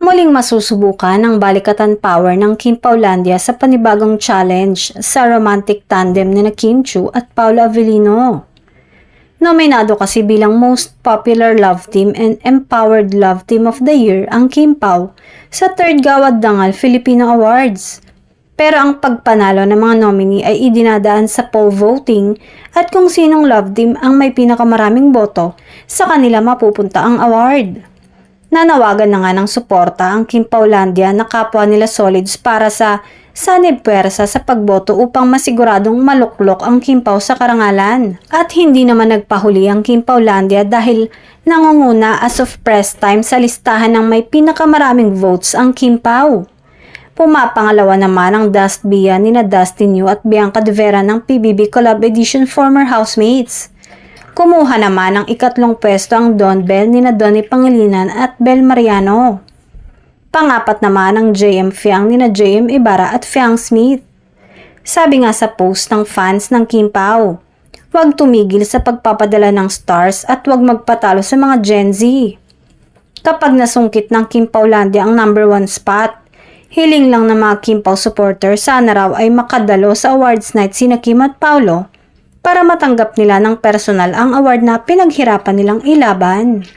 Muling masusubukan ang balikatan power ng Kim Paulandia sa panibagong challenge sa romantic tandem ni Kim Chiu at Paolo Avellino. Nominado kasi bilang Most Popular Love Team and Empowered Love Team of the Year ang Kim Pao sa 3rd Gawad Dangal Filipino Awards. Pero ang pagpanalo ng mga nominee ay idinadaan sa poll voting at kung sinong love team ang may pinakamaraming boto, sa kanila mapupunta ang award. Nanawagan na nga ng suporta ang Kim Paulandia na kapwa nila solids para sa sanib puwersa sa pagboto upang masiguradong maluklok ang Kim Pao sa karangalan. At hindi naman nagpahuli ang Kim Paulandia dahil nangunguna as of press time sa listahan ng may pinakamaraming votes ang Kim Pao. Pumapangalawa naman ang Dust Bia nina Dustin Yu at Bianca De Vera ng PBB Collab Edition former housemates. Kumuha naman ang ikatlong pwesto ang Don Bell nina Donnie Pangilinan at Bel Mariano. Pangapat naman ang JM Fiang nina JM Ibarra at Fiang Smith. Sabi nga sa post ng fans ng Kim Pao, huwag tumigil sa pagpapadala ng stars at huwag magpatalo sa mga Gen Z. Kapag nasungkit ng Kim Paulandia ang number 1 spot, hiling lang ng mga Kim Pao supporter sana raw ay makadalo sa awards night sina Kim at Paolo para matanggap nila ng personal ang award na pinaghirapan nilang ilaban.